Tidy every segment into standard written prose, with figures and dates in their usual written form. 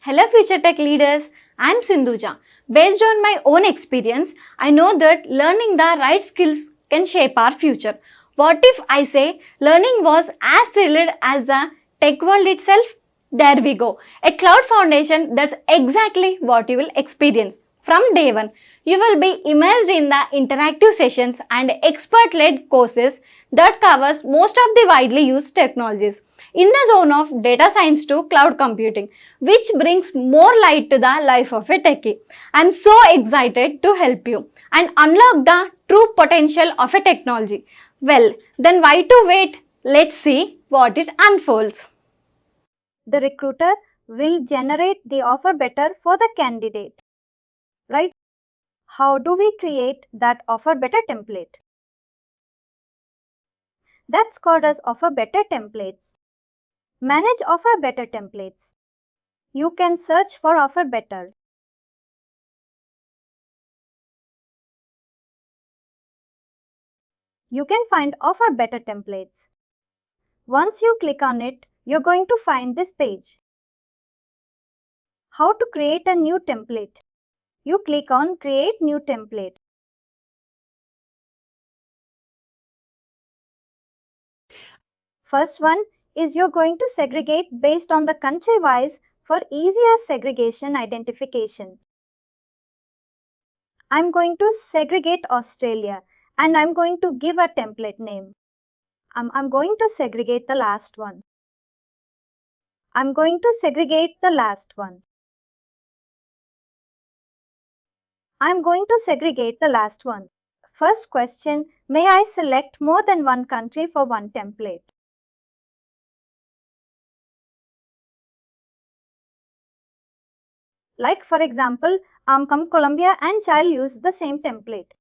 Hello future tech leaders, I am Sindhuja. Based on my own experience, I know that learning the right skills can shape our future. What if I say learning was as thrilled as the tech world itself? There we go. A cloud foundation, that's exactly what you will experience. From day one, you will be immersed in the interactive sessions and expert-led courses that covers most of the widely used technologies in the zone of data science to cloud computing, which brings more light to the life of a techie. I'm so excited to help you and unlock the true potential of a technology. Well, then why to wait? Let's see what it unfolds. The recruiter will generate the offer better for the candidate, right? How do we create that offer better template? That's called as offer better templates. Manage offer better templates. You can search for offer better. You can find offer better templates. Once you click on it, you're going to find this page. How to create a new template? You click on create new template. First one is you're going to segregate based on the country wise for easier segregation identification. I'm going to segregate Australia and I'm going to give a template name. I'm going to segregate the last one. I'm going to segregate the last one. I'm going to segregate the last one. First question, may I select more than one country for one template? Like for example, Colombia and Chile use the same template.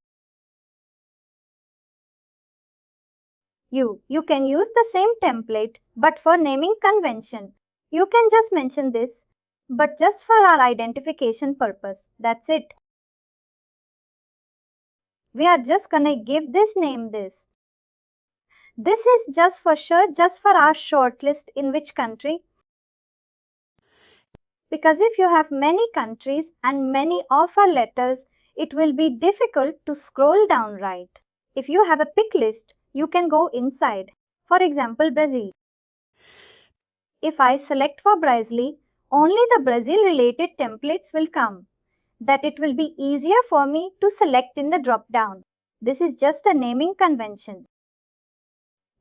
You can use the same template, but for naming convention, you can just mention this, but just for our identification purpose. That's it. We are just gonna give this name this. This is just for sure, just for our shortlist in which country. Because if you have many countries and many offer letters, it will be difficult to scroll down right. If you have a pick list, you can go inside. For example, Brazil. If I select for Brazil, only the Brazil related templates will come. That it will be easier for me to select in the drop down. This is just a naming convention.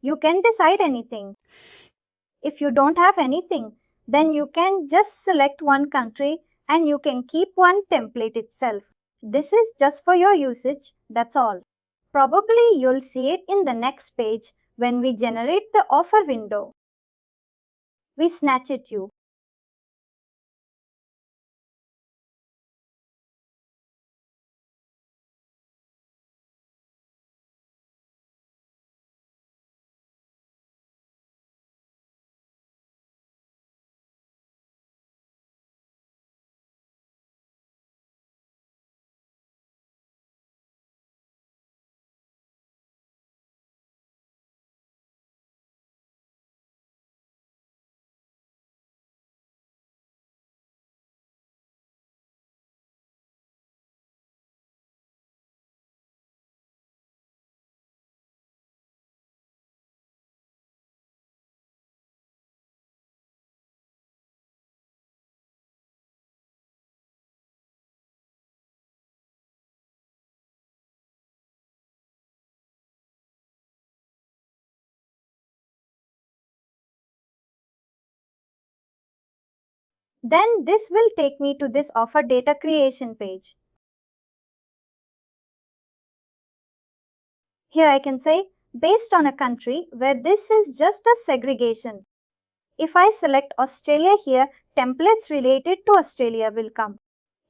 You can decide anything. If you don't have anything, then you can just select one country and you can keep one template itself. This is just for your usage, that's all. Probably you'll see it in the next page when we generate the offer window. We snatch it you. Then this will take me to this offer data creation page. Here I can say, based on a country where this is just a segregation. If I select Australia here, templates related to Australia will come.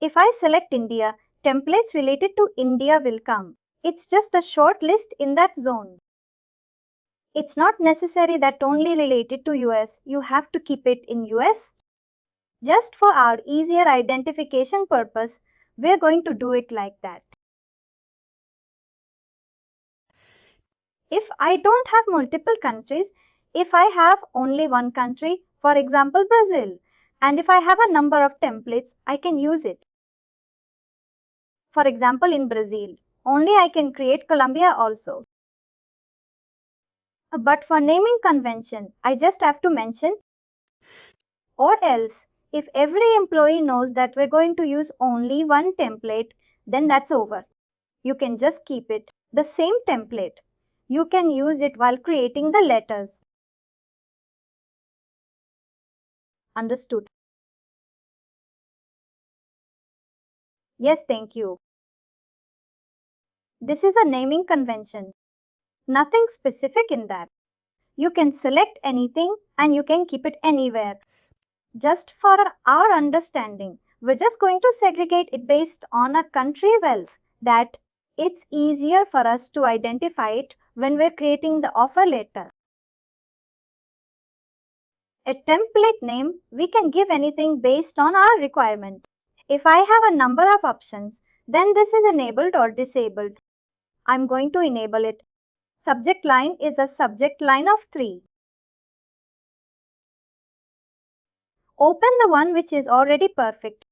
If I select India, templates related to India will come. It's just a short list in that zone. It's not necessary that only related to US. You have to keep it in US. Just for our easier identification purpose, we're going to do it like that. If I don't have multiple countries, if I have only one country, for example Brazil, And if I have a number of templates, I can use it. For example, in Brazil, only I can create Colombia also. But for naming convention, I just have to mention. Or else, if every employee knows that we're going to use only one template, then that's over. You can just keep it, the same template. You can use it while creating the letters. Understood? Yes, thank you. This is a naming convention. Nothing specific in that. You can select anything and you can keep it anywhere. Just for our understanding, we're just going to segregate it based on a country wealth that it's easier for us to identify it when we're creating the offer letter. A template name, we can give anything based on our requirement. If I have a number of options, then this is enabled or disabled. I'm going to enable it. Subject line is a subject line of 3. Open the one which is already perfect.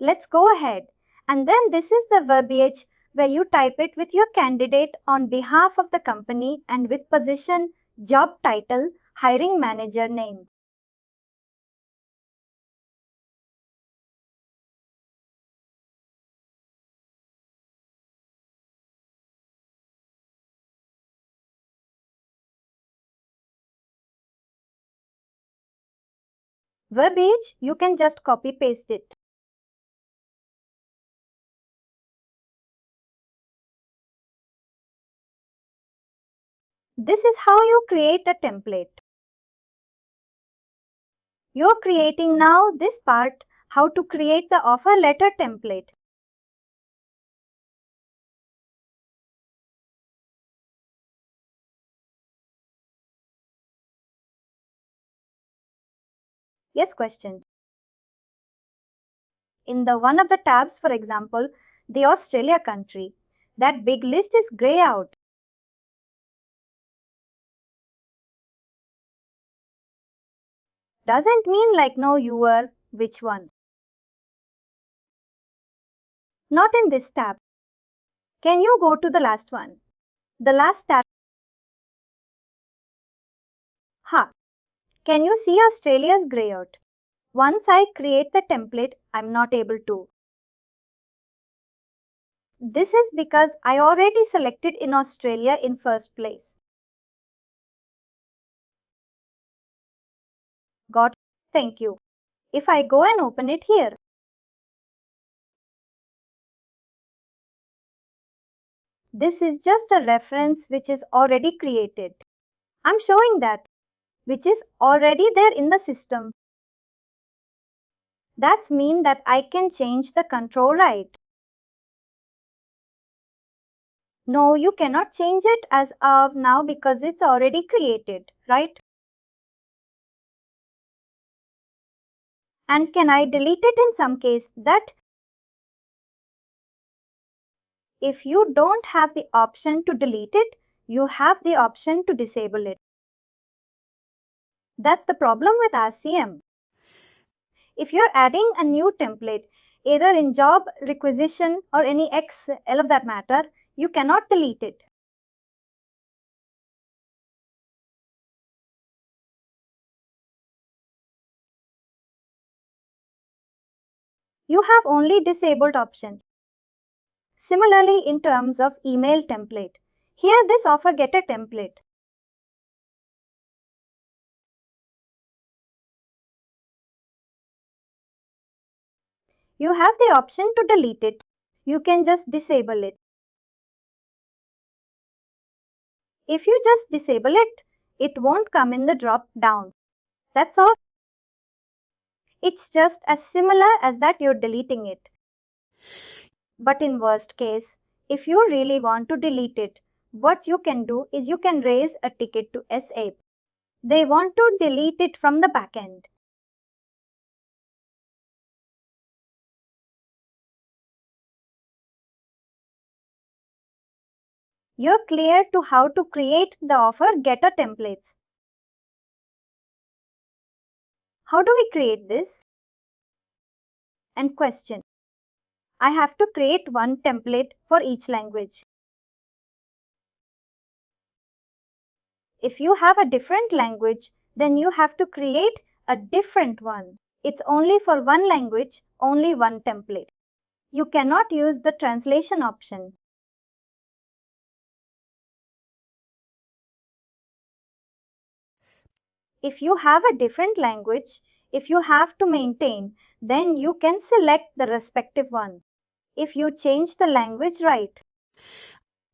Let's go ahead. And then this is the verbiage where you type it with your candidate on behalf of the company and with position, job title, hiring manager name. Verbiage, you can just copy paste it. This is how you create a template. You're creating now this part, how to create the offer letter template. Yes, question. In the one of the tabs, for example, the Australia country, that big list is grey out. Doesn't mean like no you were, which one? Not in this tab. Can you go to the last one? The last tab. Ha! Can you see Australia's grey out? Once I create the template, I'm not able to. This is because I already selected in Australia in first place. Got it. Thank you. If I go and open it here, this is just a reference which is already created. I'm showing that, which is already there in the system. That's mean that I can change the control right. No, you cannot change it as of now because it's already created, right? And can I delete it in some case? That if you don't have the option to delete it, you have the option to disable it. That's the problem with RCM. If you're adding a new template, either in job requisition or any XL of that matter, you cannot delete it. You have only disabled option. Similarly, in terms of email template, here this offer getter template. You have the option to delete it. You can just disable it. If you just disable it, it won't come in the drop down. That's all. It's just as similar as that you're deleting it. But in worst case, if you really want to delete it, what you can do is you can raise a ticket to SAP. They want to delete it from the backend. You're clear to how to create the offer getter templates. How do we create this? And question. I have to create one template for each language. If you have a different language, then you have to create a different one. It's only for one language, only one template. You cannot use the translation option. If you have a different language, if you have to maintain, then you can select the respective one. If you change the language right.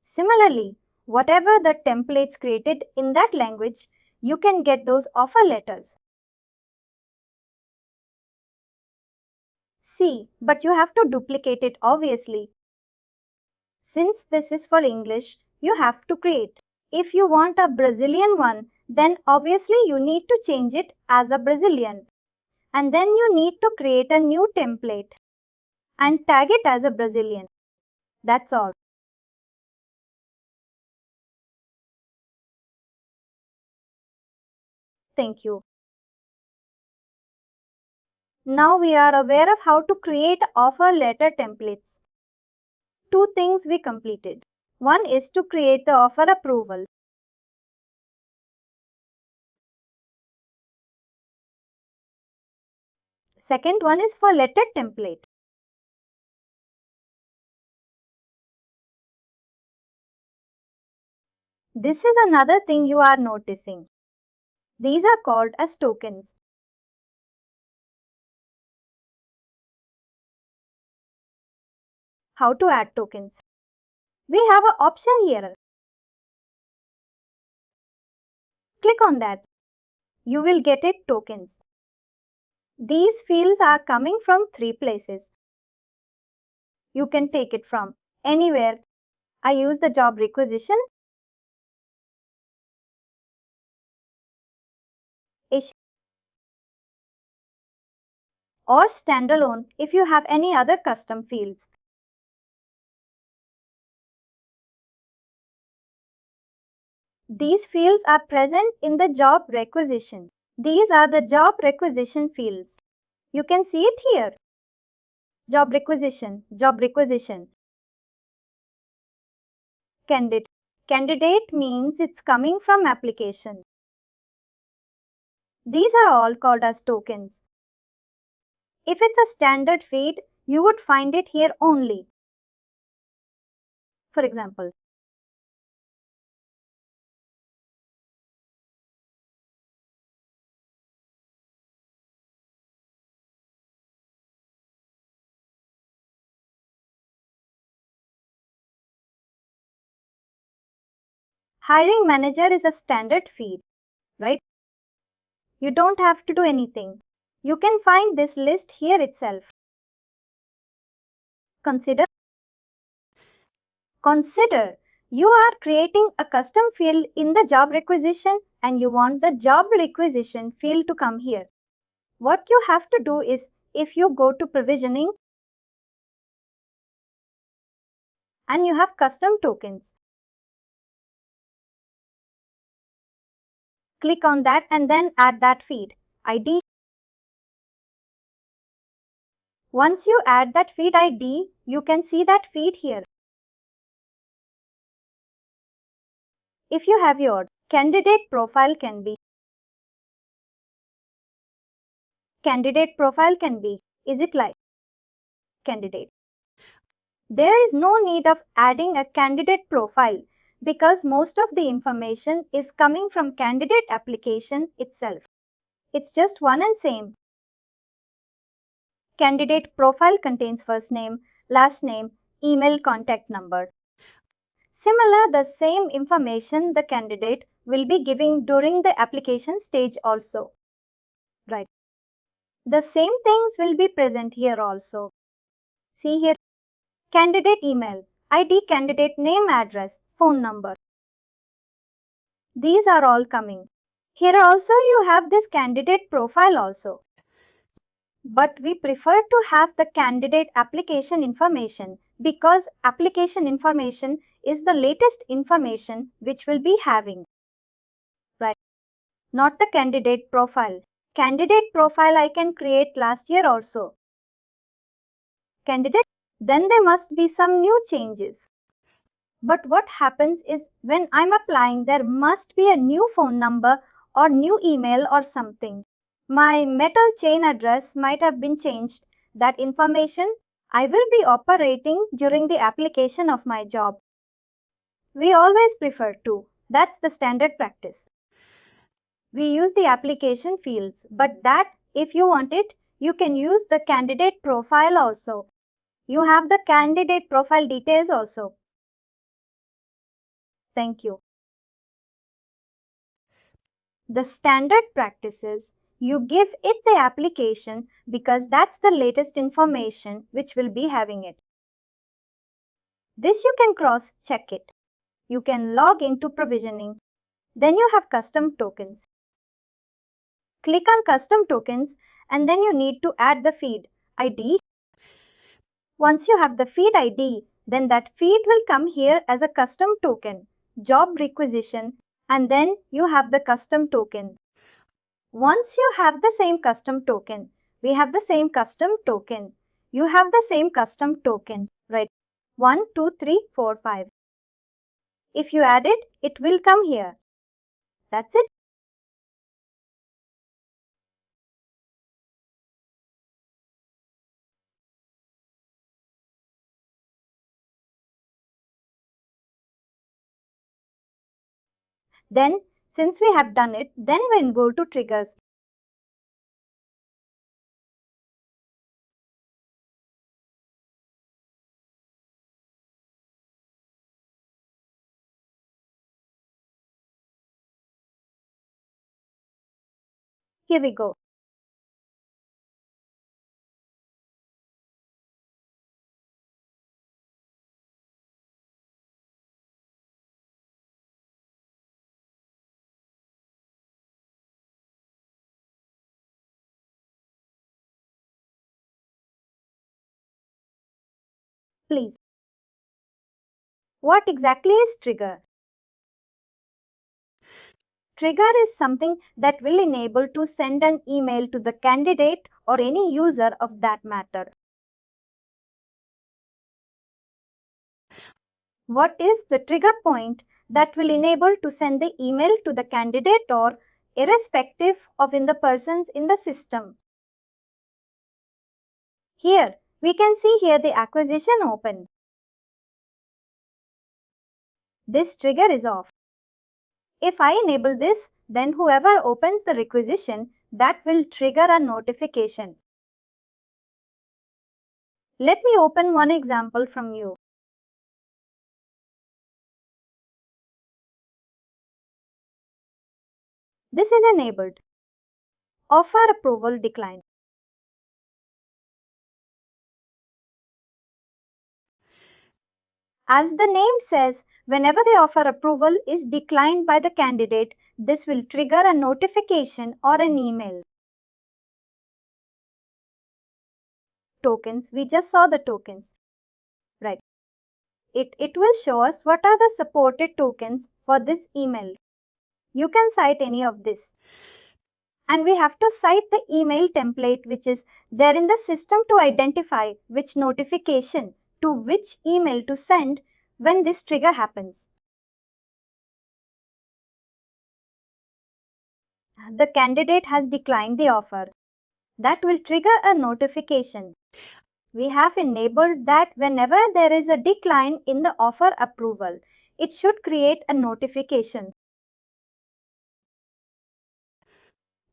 Similarly, whatever the templates created in that language, you can get those offer letters. See, but you have to duplicate it obviously. Since this is for English, you have to create. If you want a Brazilian one, then obviously you need to change it as a Brazilian. And then you need to create a new template and tag it as a Brazilian. That's all. Thank you. Now we are aware of how to create offer letter templates. Two things we completed. One is to create the offer approval. Second one is for letter template. This is another thing you are noticing. These are called as tokens. How to add tokens? We have an option here. Click on that. You will get it tokens. These fields are coming from three places. You can take it from anywhere. I use the job requisition, or standalone if you have any other custom fields. These fields are present in the job requisition. These are the job requisition fields. You can see it here. Job requisition, job requisition. Candidate. Candidate means it's coming from application. These are all called as tokens. If it's a standard feed, you would find it here only. For example, hiring manager is a standard feed, right? You don't have to do anything. You can find this list here itself. Consider you are creating a custom field in the job requisition and you want the job requisition field to come here. What you have to do is, if you go to provisioning and you have custom tokens, click on that and then add that feed ID. Once you add that feed ID, you can see that feed here. If you have your candidate profile can be, is it like candidate? There is no need of adding a candidate profile because most of the information is coming from candidate application itself. It's just one and same. Candidate profile contains first name, last name, email, contact number. Similar, the same information the candidate will be giving during the application stage also. Right. The same things will be present here also. See here. Candidate email, ID, candidate name, address, phone number. These are all coming. Here also you have this candidate profile also. But we prefer to have the candidate application information because application information is the latest information which will be having. Right. Not the candidate profile. Candidate profile I can create last year also. Candidate, then there must be some new changes. But what happens is when I'm applying, there must be a new phone number or new email or something. My metal chain address might have been changed. That information I will be operating during the application of my job. We always prefer to. That's the standard practice. We use the application fields, but that if you want it, you can use the candidate profile also. You have the candidate profile details also. Thank you. The standard practices, you give it the application because that's the latest information which will be having it. This you can cross check it. You can log into provisioning. Then you have custom tokens. Click on custom tokens and then you need to add the feed ID. Once you have the feed ID, then that feed will come here as a custom token, job requisition, and then you have the custom token. Once you have the same custom token, we have the same custom token. You have the same custom token, right? 1, 2, 3, 4, 5. If you add it, it will come here. That's it. Then, since we have done it, then we'll go to triggers. Here we go. Please. What exactly is trigger? Trigger is something that will enable to send an email to the candidate or any user of that matter. What is the trigger point that will enable to send the email to the candidate or irrespective of in the persons in the system? Here, we can see here the acquisition open. This trigger is off. If I enable this, then whoever opens the requisition, that will trigger a notification. Let me open one example from you. This is enabled. Offer approval declined. As the name says, whenever the offer approval is declined by the candidate, this will trigger a notification or an email. Tokens, we just saw the tokens. Right. It will show us what are the supported tokens for this email. You can cite any of this. And we have to cite the email template which is there in the system to identify which notification to which email to send when this trigger happens. The candidate has declined the offer. That will trigger a notification. We have enabled that whenever there is a decline in the offer approval, it should create a notification.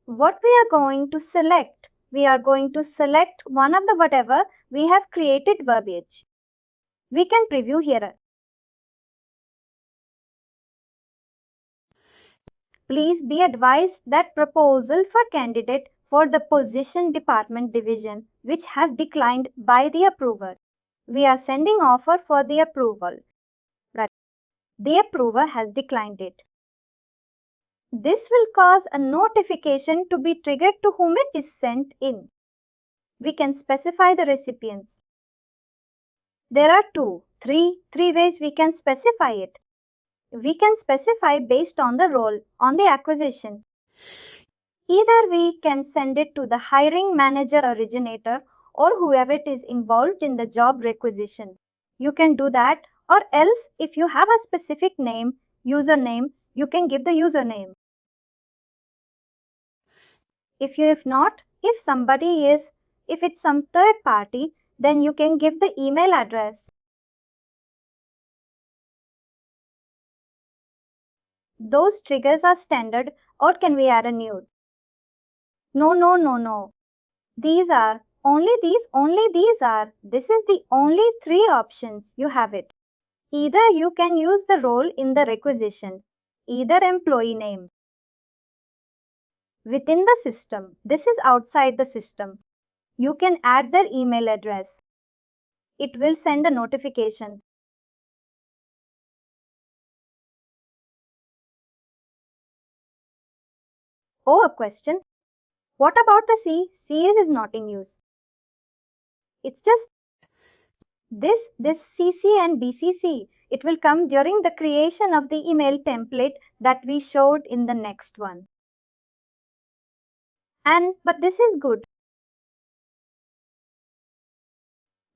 What we are going to select? We are going to select one of the whatever we have created verbiage. We can preview here. Please be advised that proposal for candidate for the position department division which has declined by the approver. We are sending offer for the approval. Right. The approver has declined it. This will cause a notification to be triggered to whom it is sent in. We can specify the recipients. There are three ways we can specify it. We can specify based on the role on the acquisition. Either we can send it to the hiring manager originator or whoever it is involved in the job requisition. You can do that, or else if you have a specific name, username, you can give the username. If it's some third party, then you can give the email address. Those triggers are standard, or can we add a new? No. These are this is the only three options you have it. Either you can use the role in the requisition, either employee name. Within the system, this is outside the system. You can add their email address. It will send a notification. Oh, a question. What about the C? C is not in use. It's just this CC and BCC. It will come during the creation of the email template that we showed in the next one. But this is good.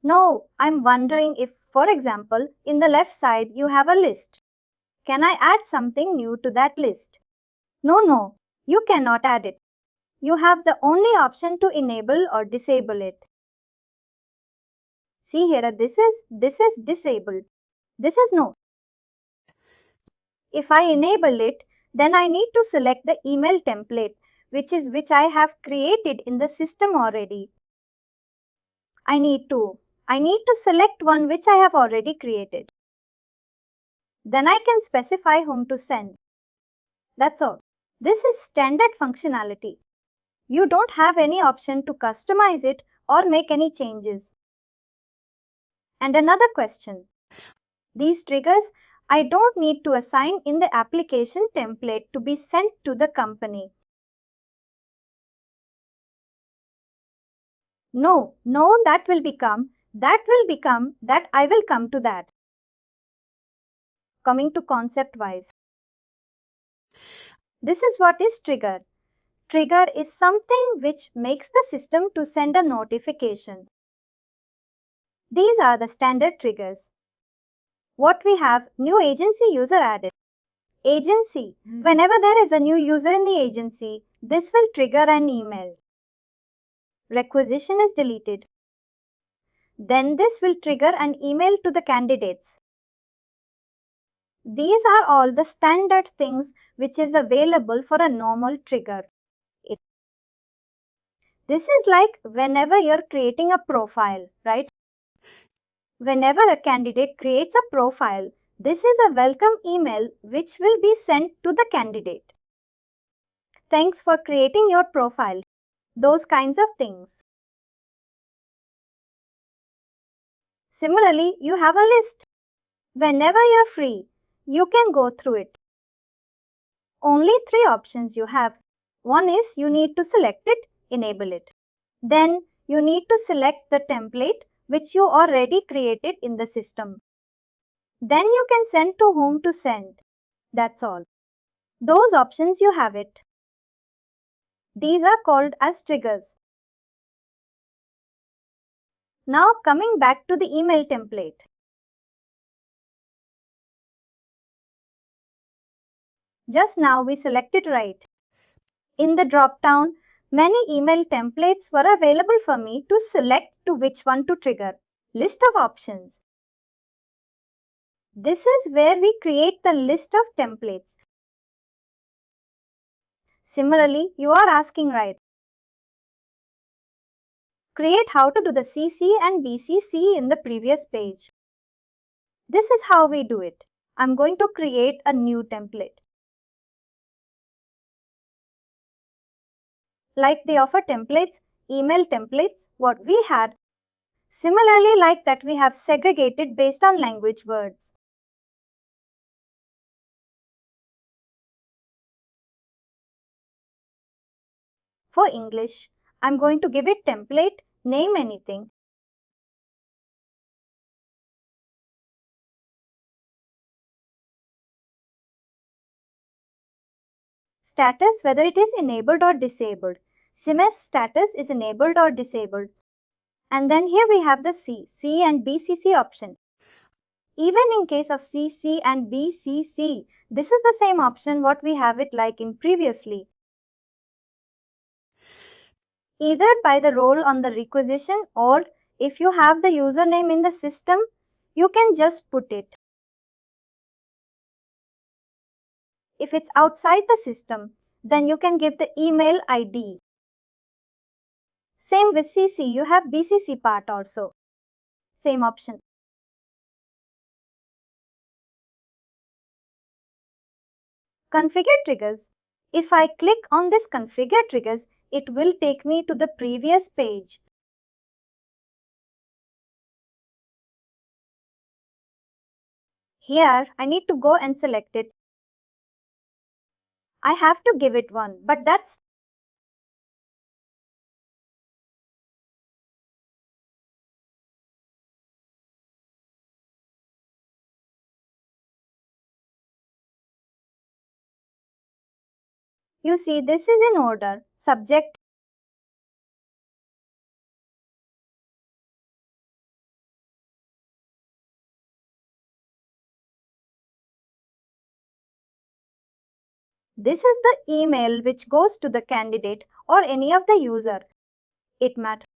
No, I'm wondering if, for example, in the left side you have a list. Can I add something new to that list? No, you cannot add it. You have the only option to enable or disable it. See here, this is disabled. This is no. If I enable it, then I need to select the email template, which I have created in the system already. I need to select one which I have already created. Then I can specify whom to send. That's all. This is standard functionality. You don't have any option to customize it or make any changes. And another question. These triggers, I don't need to assign in the application template to be sent to the company. No, that I will come to that. Coming to concept wise. This is what is trigger. Trigger is something which makes the system to send a notification. These are the standard triggers. What we have, new agency user added. Agency. Whenever there is a new user in the agency, this will trigger an email. Requisition is deleted. Then this will trigger an email to the candidates. These are all the standard things which is available for a normal trigger. This is like whenever you're creating a profile, right? Whenever a candidate creates a profile, this is a welcome email which will be sent to the candidate. Thanks for creating your profile. Those kinds of things. Similarly, you have a list. Whenever you're free, you can go through it. Only three options you have. One is you need to select it, enable it. Then you need to select the template which you already created in the system. Then you can send to whom to send. That's all. Those options you have it. These are called as triggers. Now coming back to the email template. Just now we selected right. In the drop-down, many email templates were available for me to select to which one to trigger. List of options. This is where we create the list of templates. Similarly, you are asking right. Create how to do the CC and BCC in the previous page. This is how we do it. I'm going to create a new template. Like they offer templates, email templates, what we had. Similarly, like that, we have segregated based on language words. For English, I'm going to give it template, name anything. Status, whether it is enabled or disabled. CMS status is enabled or disabled. And then here we have the C and BCC option. Even in case of CC and BCC, this is the same option what we have it like in previously. Either by the role on the requisition, or if you have the username in the system, you can just put it. If it's outside the system, then you can give the email ID. Same with CC, you have BCC part also. Same option. Configure triggers. If I click on this configure triggers, it will take me to the previous page. Here, I need to go and select it. I have to give it one, but that's you see, this is in order. Subject, this is the email which goes to the candidate or any of the user. It matters.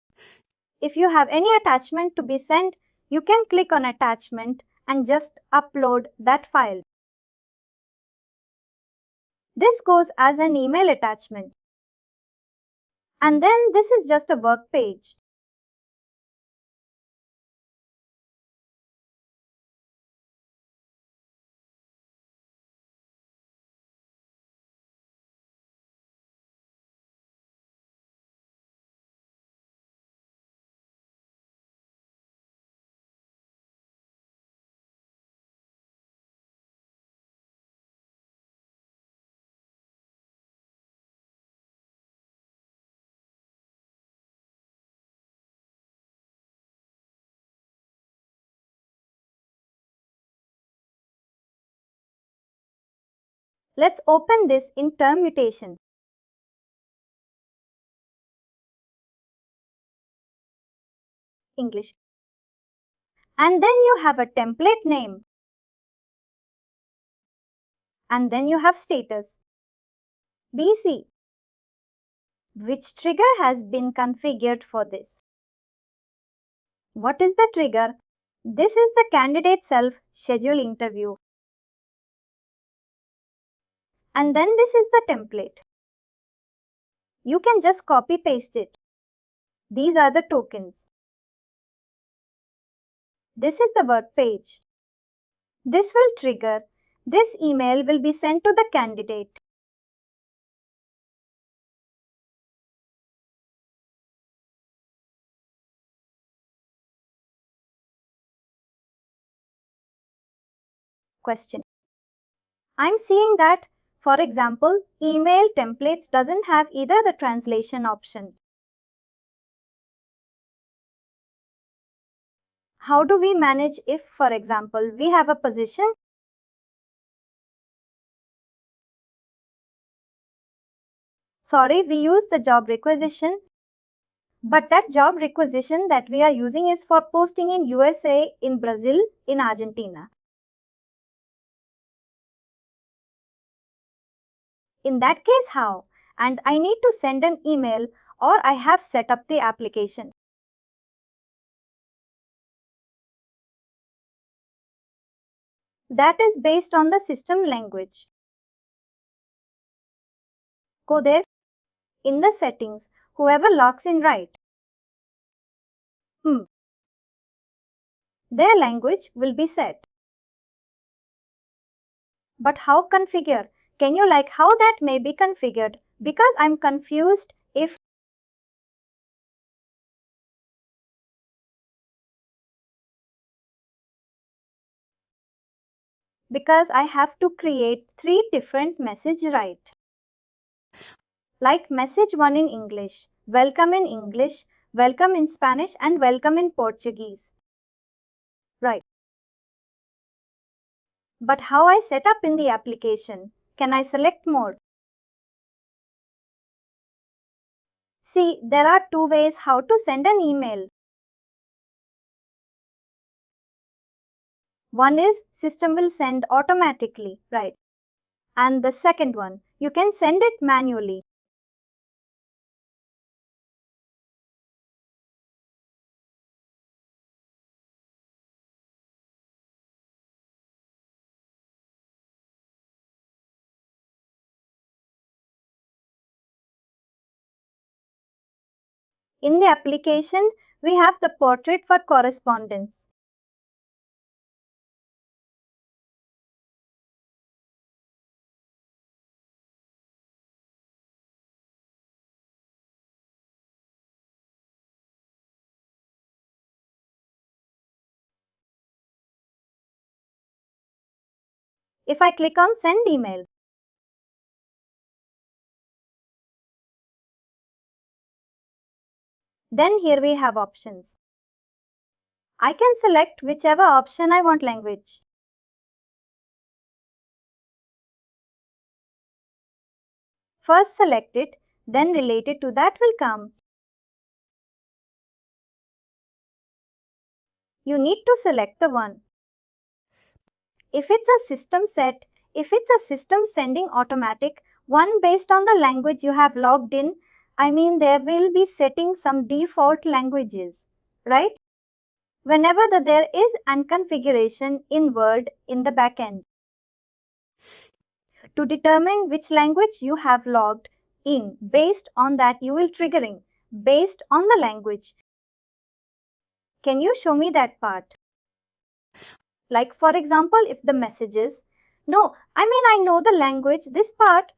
If you have any attachment to be sent, you can click on attachment and just upload that file. This goes as an email attachment. And then this is just a work page. Let's open this in term mutation. English. And then you have a template name. And then you have status. BC. Which trigger has been configured for this? What is the trigger? This is the candidate self schedule interview. And then this is the template. You can just copy paste it. These are the tokens. This is the work page. This will trigger. This email will be sent to the candidate. Question. I'm seeing that, for example, email templates doesn't have either the translation option. How do we manage if, for example, we have a position? Sorry, we use the job requisition, but that job requisition that we are using is for posting in USA, in Brazil, in Argentina. In that case, how? And I need to send an email or I have set up the application. That is based on the system language. Go there. In the settings, whoever logs in right, their language will be set. But how configure? Can you like how that may be configured? Because I'm confused if because I have to create 3 different messages, right? Like message 1 in English, welcome in Spanish, and welcome in Portuguese. Right. But how I set up in the application? Can I select more? See, there are 2 ways how to send an email. One is system will send automatically, right? And the second one, you can send it manually. In the application, we have the portrait for correspondence. If I click on send email, then here we have options. I can select whichever option I want language. First select it, then related to that will come. You need to select the one. If it's a system sending automatic, one based on the language you have logged in, there will be setting some default languages, right? Whenever there is an configuration in Word in the backend. To determine which language you have logged in, based on that you will triggering, based on the language. Can you show me that part? Like for example, if the messages, no, I know the language, this part,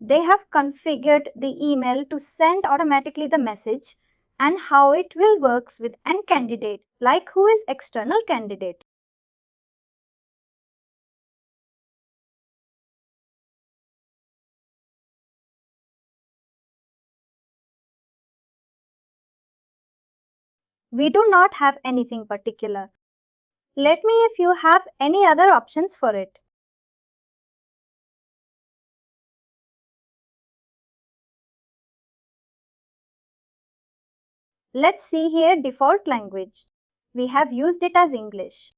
they have configured the email to send automatically the message and how it will works with an candidate, like who is external candidate. We do not have anything particular. Let me if you have any other options for it. Let's see here default language. We have used it as English.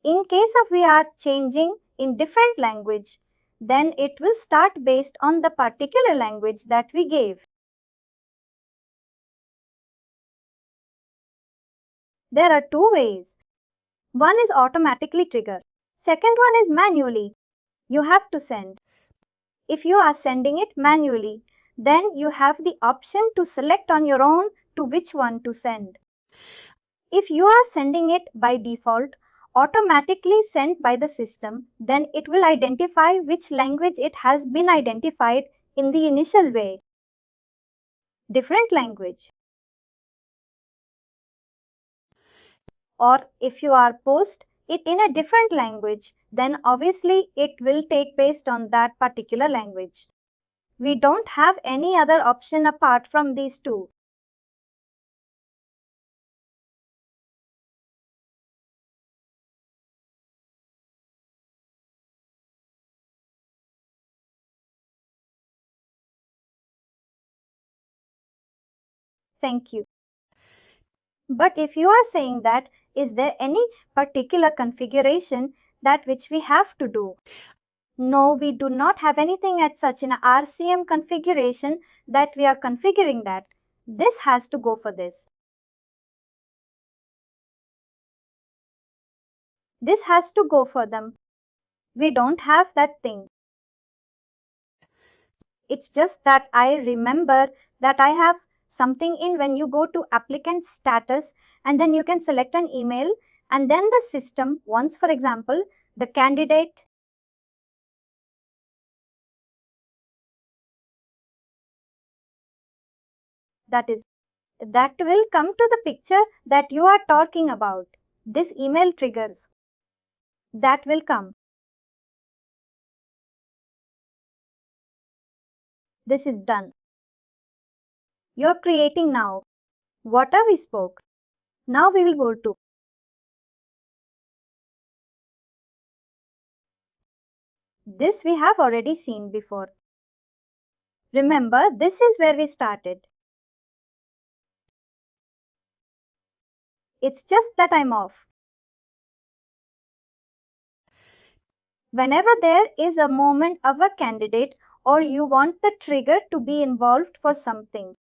In case of we are changing in different language, then it will start based on the particular language that we gave. There are 2 ways. One is automatically trigger. Second one is manually. You have to send. If you are sending it manually, then you have the option to select on your own to which one to send. If you are sending it by default, automatically sent by the system, then it will identify which language it has been identified in the initial way. Different language. Or if you are post it in a different language, then obviously it will take based on that particular language. We don't have any other option apart from these 2. Thank you. But if you are saying that, is there any particular configuration that which we have to do? No, we do not have anything at such an RCM configuration that we are configuring that. This has to go for this. This has to go for them. We don't have that thing. It's just that I remember that I have something in when you go to applicant status and then you can select an email and then the system wants, for example, the candidate that will come to the picture that you are talking about. This email triggers. That will come. This is done. You're creating now. What we spoke. Now we will go to. This we have already seen before. Remember, this is where we started. It's just that I'm off. Whenever there is a moment of a candidate or you want the trigger to be involved for something,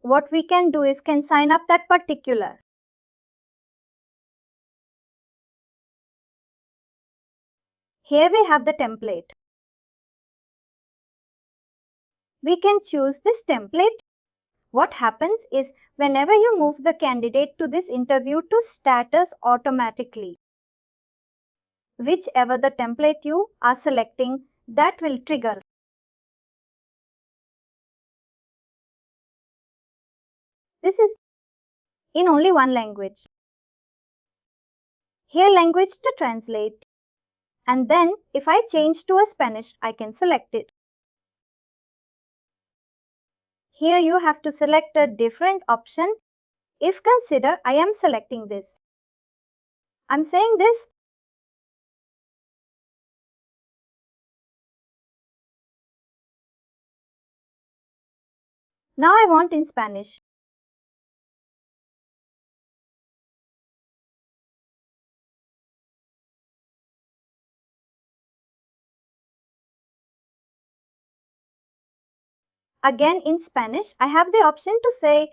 what we can do is can sign up that particular. Here we have the template. We can choose this template. What happens is whenever you move the candidate to this interview to status automatically, whichever the template you are selecting, that will trigger. This is in only one language. Here language to translate. And then if I change to a Spanish, I can select it. Here you have to select a different option. If consider I am selecting this. I'm saying this. Now I want in Spanish. Again in Spanish, I have the option to say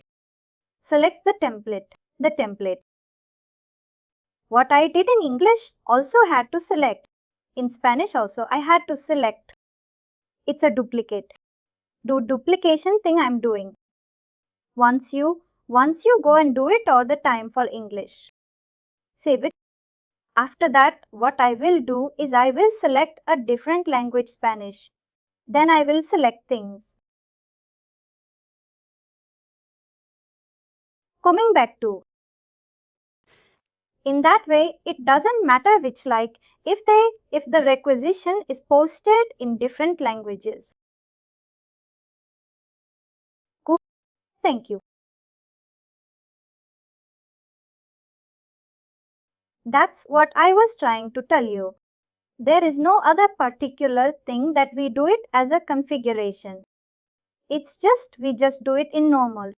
select the template. What I did in English also had to select. In Spanish also I had to select. It's a duplicate. Duplication thing I'm doing. Once you go and do it all the time for English. Save it. After that, what I will do is I will select a different language Spanish. Then I will select things. Coming back to. In that way, it doesn't matter which if the requisition is posted in different languages. Cool. Thank you. That's what I was trying to tell you. There is no other particular thing that we do it as a configuration. It's just we just do it in normal.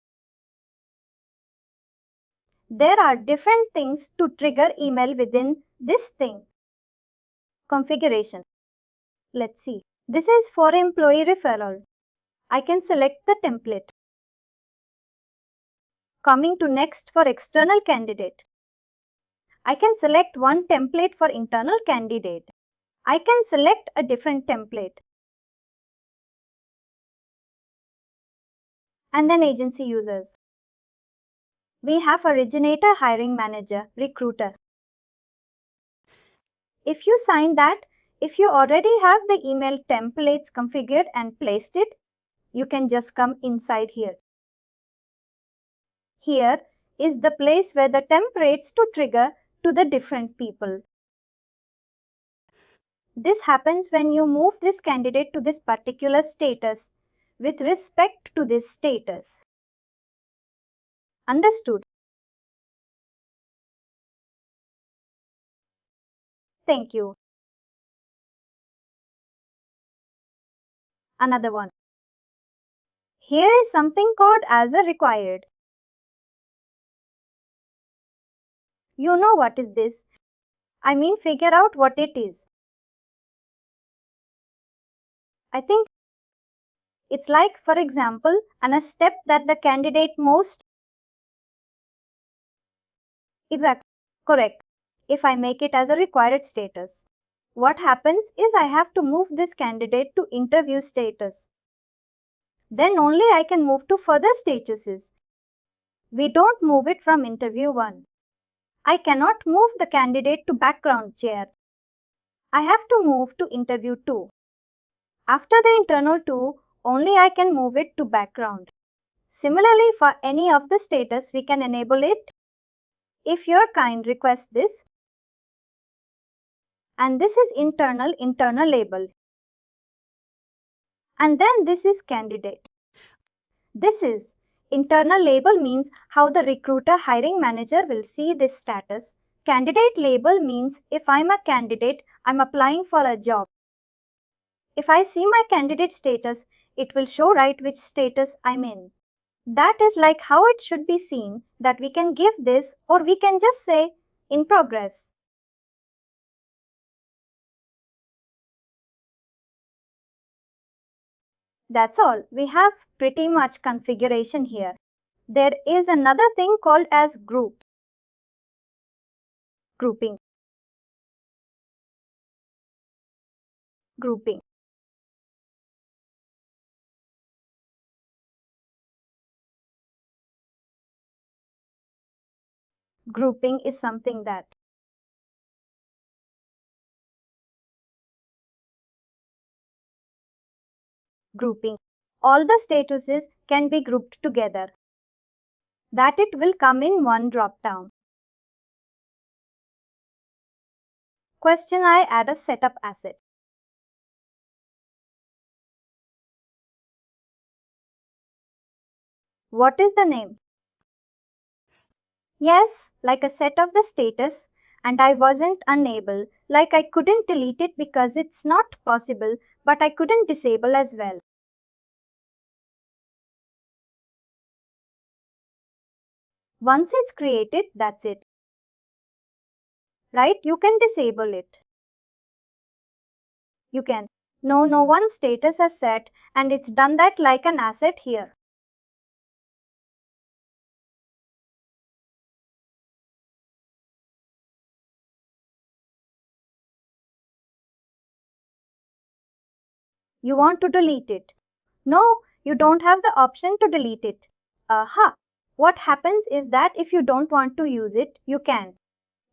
There are different things to trigger email within this thing. Configuration. Let's see. This is for employee referral. I can select the template. Coming to next for external candidate. I can select one template for internal candidate. I can select a different template. And then agency users. We have originator, hiring manager, recruiter. If you sign that, if you already have the email templates configured and placed it, you can just come inside here. Here is the place where the templates to trigger to the different people. This happens when you move this candidate to this particular status with respect to this status. Understood? Thank you. Another one. Here is something called as a required. You know what is this? I mean, figure out what it is. I think it's like, for example, a step that the candidate most. Exactly. Correct. If I make it as a required status, what happens is I have to move this candidate to interview status. Then only I can move to further statuses. We don't move it from interview 1. I cannot move the candidate to background chair. I have to move to interview 2. After the internal 2, only I can move it to background. Similarly, for any of the status, we can enable it. If your kind requests this, And this is internal label. And then this is candidate. This is internal label means how the recruiter hiring manager will see this status. Candidate label means if I'm a candidate, I'm applying for a job. If I see my candidate status, it will show right which status I'm in. That is like how it should be seen, that we can give this or we can just say in progress. That's all. We have pretty much configuration here. There is another thing called as grouping. Grouping. Grouping is something that grouping. All the statuses can be grouped together. That it will come in one drop down. Question I add a setup asset. What is the name? Yes, like a set of the status, and I wasn't unable, like I couldn't delete it because it's not possible, but I couldn't disable as well. Once it's created, that's it. Right? You can disable it. You can. No one status as set, and it's done that like an asset here. You want to delete it. No, you don't have the option to delete it. Aha! What happens is that if you don't want to use it, you can.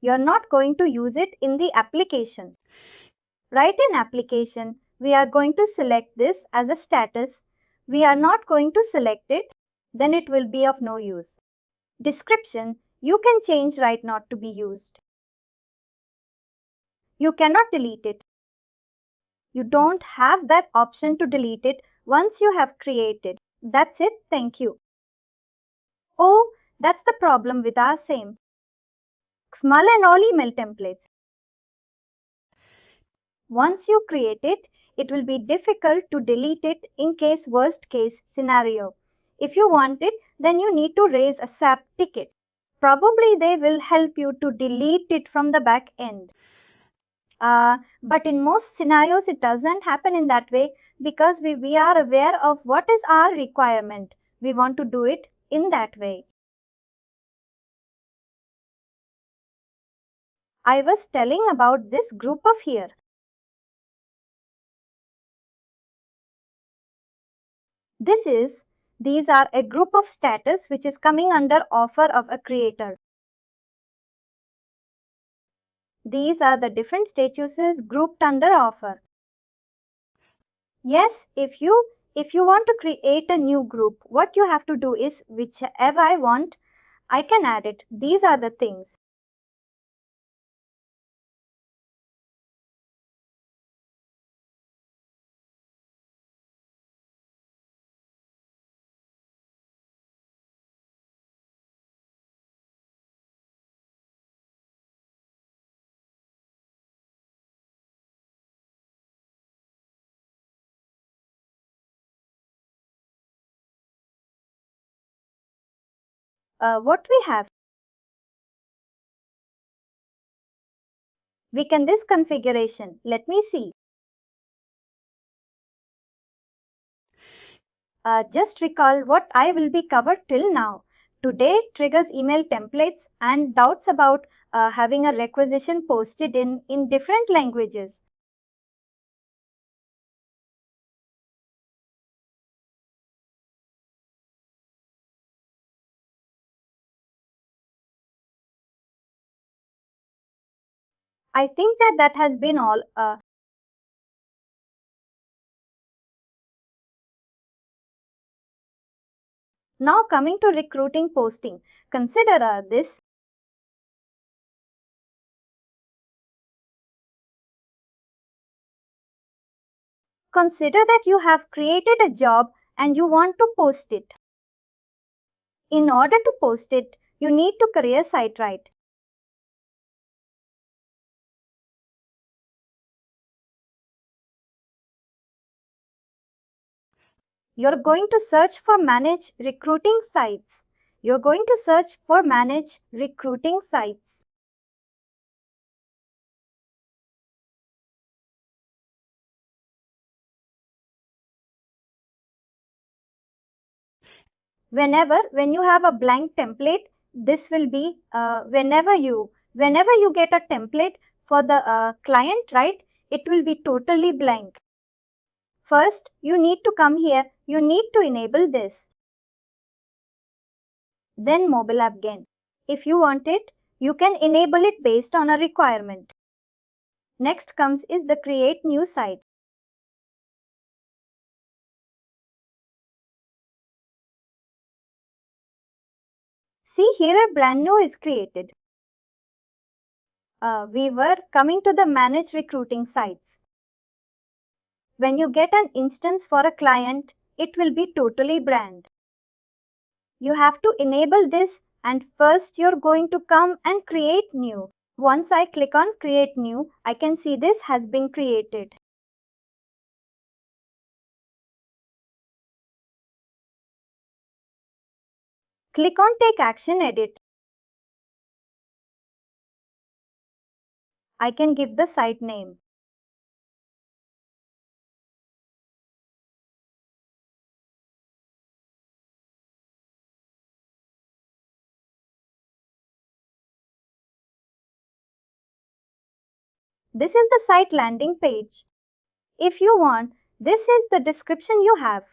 You're not going to use it in the application. Right in application, we are going to select this as a status. We are not going to select it, then it will be of no use. Description, you can change right not to be used. You cannot delete it. You don't have that option to delete it once you have created. That's it, thank you. Oh, that's the problem with our same XML and all email templates. Once you create it, it will be difficult to delete it in case worst case scenario. If you want it, then you need to raise a SAP ticket. Probably they will help you to delete it from the back end. But in most scenarios, it doesn't happen in that way because we are aware of what is our requirement. We want to do it in that way. I was telling about this group of here. These are a group of status which is coming under offer of a creator. These are the different statuses grouped under offer. Yes, if you want to create a new group, what you have to do is whichever I want, I can add it. These are the things. What we have? We can this configuration. Let me see. Just recall what I will be covered till now. Today triggers email templates and doubts about having a requisition posted in different languages. I think that has been all. Now coming to recruiting posting. Consider this. Consider that you have created a job and you want to post it. In order to post it, you need to career site, right? You're going to search for manage recruiting sites. You're going to search for manage recruiting sites. When you have a blank template, this will be whenever you get a template for the client, right? It will be totally blank. First, you need to come here. You need to enable this. Then mobile app again. If you want it, you can enable it based on a requirement. Next comes is the create new site. See here a brand new is created. We were coming to the manage recruiting sites. When you get an instance for a client, it will be totally brand. You have to enable this and first you're going to come and create new. Once I click on create new, I can see this has been created. Click on take action edit. I can give the site name. This is the site landing page. If you want, this is the description you have.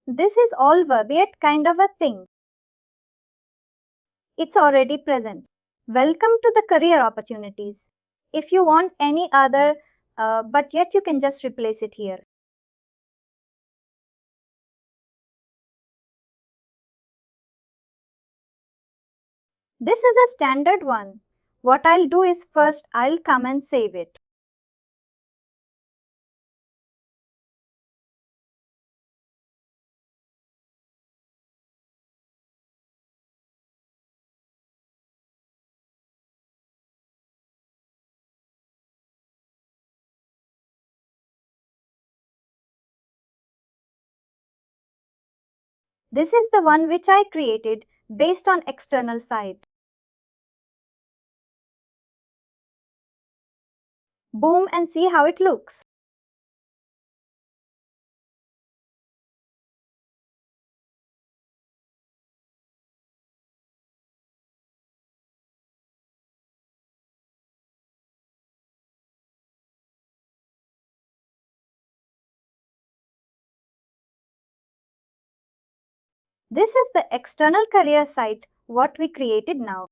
This is all verbiage kind of a thing. It's already present. Welcome to the career opportunities. If you want any other, but yet you can just replace it here. This is a standard one. What I'll do is first I'll come and save it. This is the one which I created based on external site. Boom and see how it looks. This is the external career site what we created now.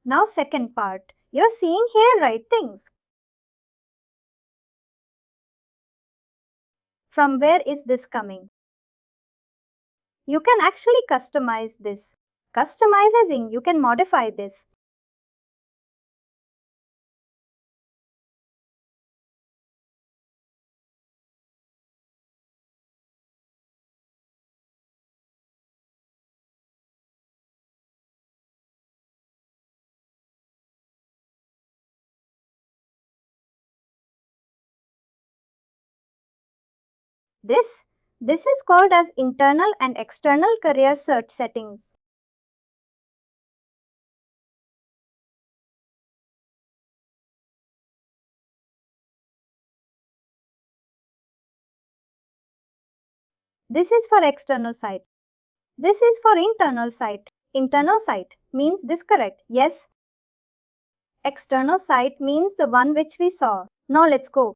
Now second part. You're seeing here right things. From where is this coming? You can actually customize this. Customizing, you can modify this. This is called as internal and external career search settings. This is for external site. This is for internal site. Internal site means this correct. Yes. External site means the one which we saw. Now let's go.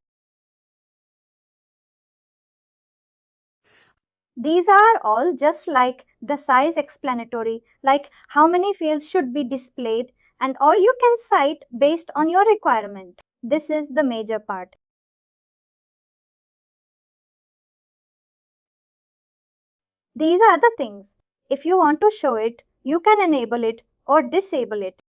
These are all just like the size explanatory, like how many fields should be displayed and all you can cite based on your requirement. This is the major part. These are the things. If you want to show it, you can enable it or disable it.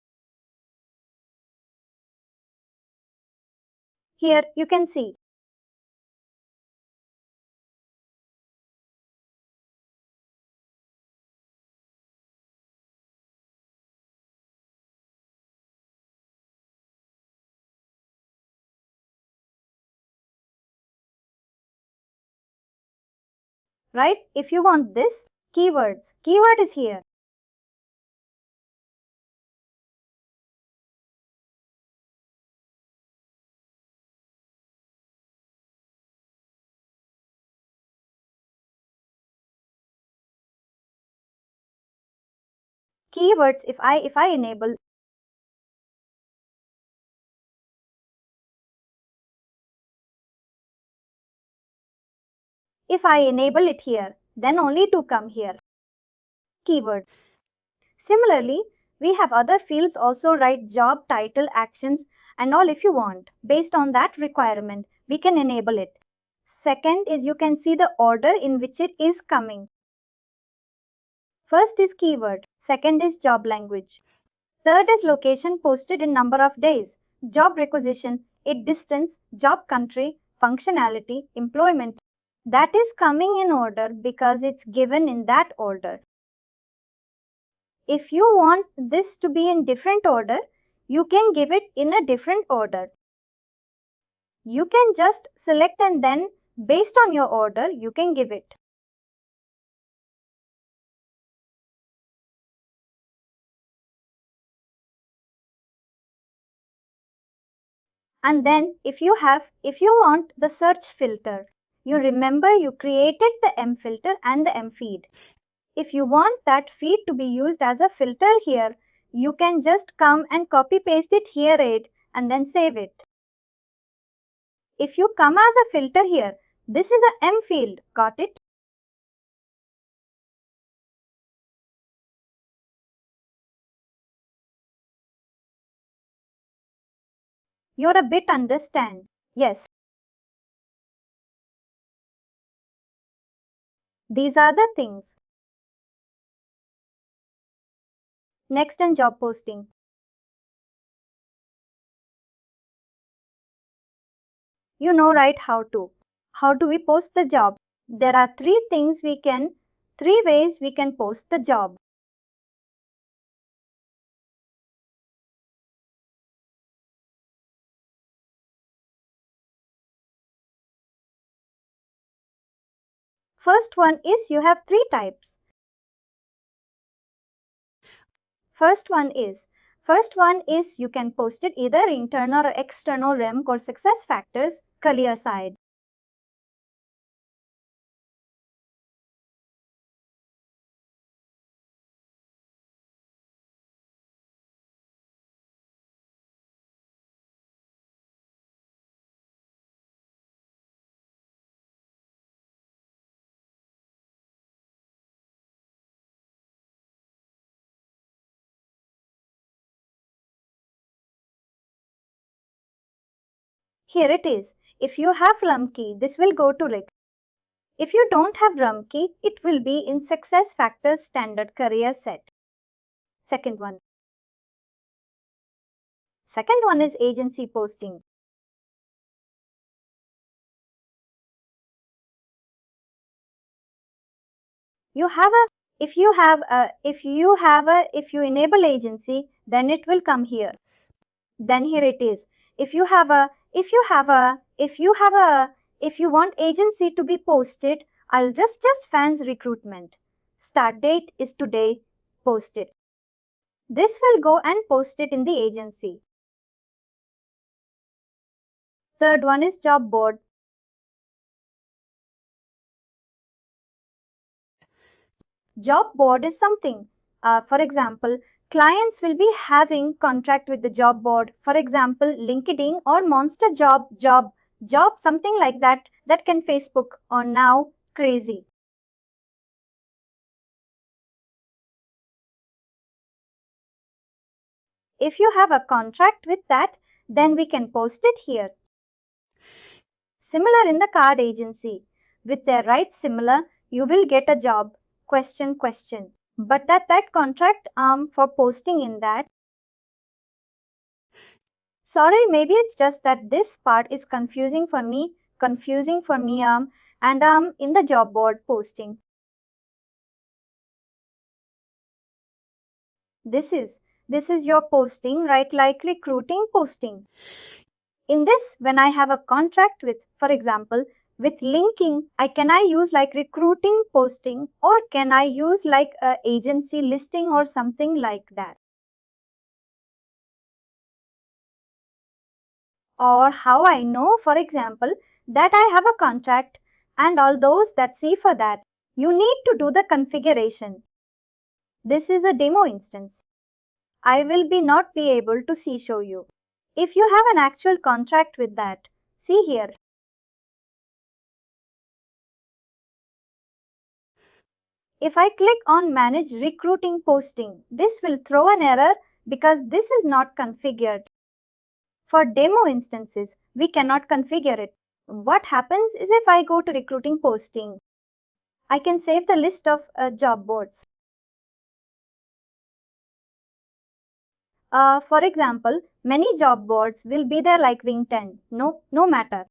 Here you can see. Right? If you want this, keywords. Keyword is here. Keywords, if I enable, it here, then only to come here. Keyword. Similarly, we have other fields also. Write job title, actions and all if you want. Based on that requirement, we can enable it. Second is you can see the order in which it is coming. First is keyword, second is job language. Third is location posted in number of days, job requisition, it distance, job country, functionality, employment. That is coming in order because it's given in that order. If you want this to be in different order, you can give it in a different order. You can just select and then based on your order, you can give it. And then if you want the search filter, you remember you created the M filter and the M feed. If you want that feed to be used as a filter here, you can just come and copy paste it here and then save it. If you come as a filter here, this is a M field, got it? You're a bit understand. Yes. These are the things. Next in job posting. You know right how to. How do we post the job? There are three ways we can post the job. First one is you have three types. First one is you can post it either internal or external rank or success factors, career side. Here it is. If you have Rumkey, this will go to Rick. If you don't have Rumkey, it will be in success factors standard career set. Second one is agency posting. If you enable agency, then it will come here. Then here it is. If you want agency to be posted, I'll just fans recruitment. Start date is today, posted. This will go and post it in the agency. Third one is job board. Job board is something. For example, clients will be having contract with the job board. For example, LinkedIn or Monster job, something like that can Facebook or now crazy. If you have a contract with that, then we can post it here. Similar in the card agency. With their right similar, you will get a job. Question. But that contract for posting in that. Sorry, maybe it's just that this part is confusing for me, and in the job board posting. This is your posting, right? Like recruiting posting. In this, when I have a contract with, for example, with linking, can I use like recruiting posting, or can I use like a agency listing or something like that? Or how I know, for example, that I have a contract and all those that see for that, you need to do the configuration. This is a demo instance. I will not be able to show you. If you have an actual contract with that, see here. If I click on Manage Recruiting Posting, this will throw an error because this is not configured. For demo instances, we cannot configure it. What happens is if I go to Recruiting Posting, I can save the list of job boards. For example, many job boards will be there like Wing 10, no matter.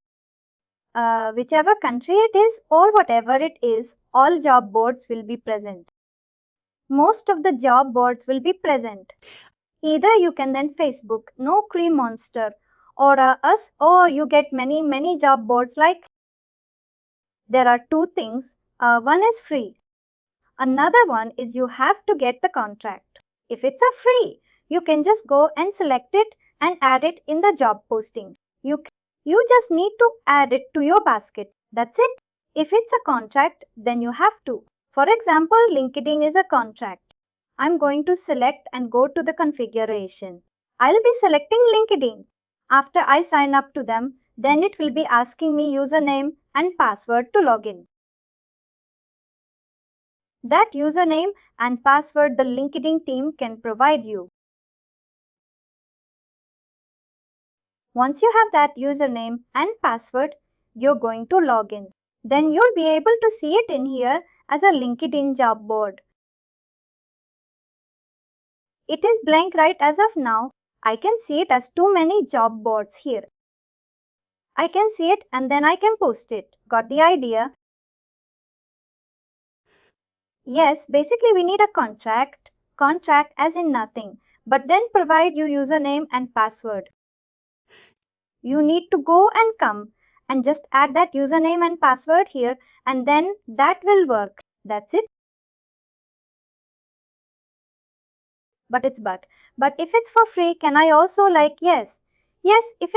Whichever country it is or whatever it is, all job boards will be present. Most of the job boards will be present. Either you can then Facebook, No Cream Monster, or us, or you get many job boards like. There are two things. One is free. Another one is you have to get the contract. If it's a free, you can just go and select it and add it in the job posting. You just need to add it to your basket. That's it. If it's a contract, then you have to. For example, LinkedIn is a contract. I'm going to select and go to the configuration. I'll be selecting LinkedIn. After I sign up to them, then it will be asking me username and password to log in. That username and password the LinkedIn team can provide you. Once you have that username and password, you're going to log in. Then you'll be able to see it in here as a LinkedIn job board. It is blank right as of now. I can see it as too many job boards here. I can see it and then I can post it. Got the idea? Yes, basically we need a contract as in nothing, but then provide your username and password. You need to go and come and just add that username and password here, and then that will work. That's it. But if it's for free, can I also like yes, if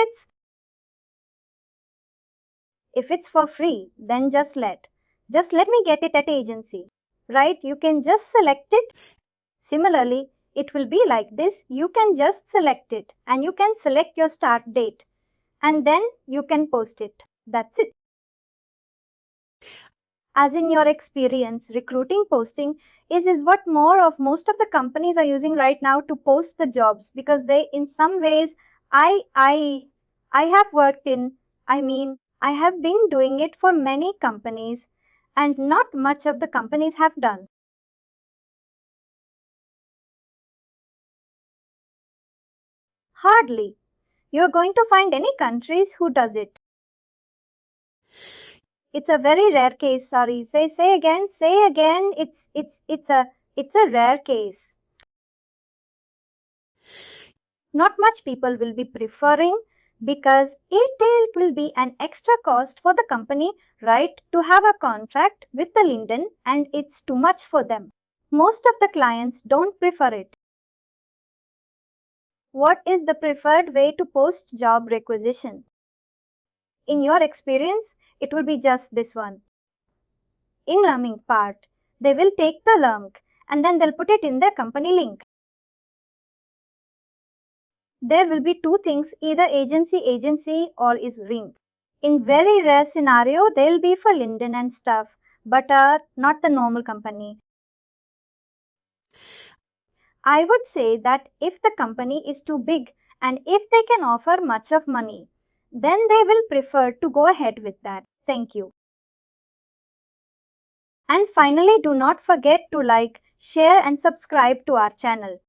it's for free, then just let me get it at agency, right? You can just select it. Similarly, it will be like this. You can just select it and you can select your start date and then you can post it. That's it. As in your experience, recruiting posting is what most of the companies are using right now to post the jobs, because they, in some ways, I have worked in, I have been doing it for many companies and not much of the companies have done. Hardly. You're going to find any countries who does it. It's a very rare case. Sorry. Say again. It's a rare case. Not much people will be preferring, because it will be an extra cost for the company, right, to have a contract with the LinkedIn, and it's too much for them. Most of the clients don't prefer it. What is the preferred way to post job requisition? In your experience, it will be just this one. In learning part, they will take the link and then they'll put it in their company link. There will be two things, either agency or is ring. In very rare scenario, they'll be for LinkedIn and stuff, but not the normal company. I would say that if the company is too big and if they can offer much of money, then they will prefer to go ahead with that. Thank you. And finally, do not forget to like, share and subscribe to our channel.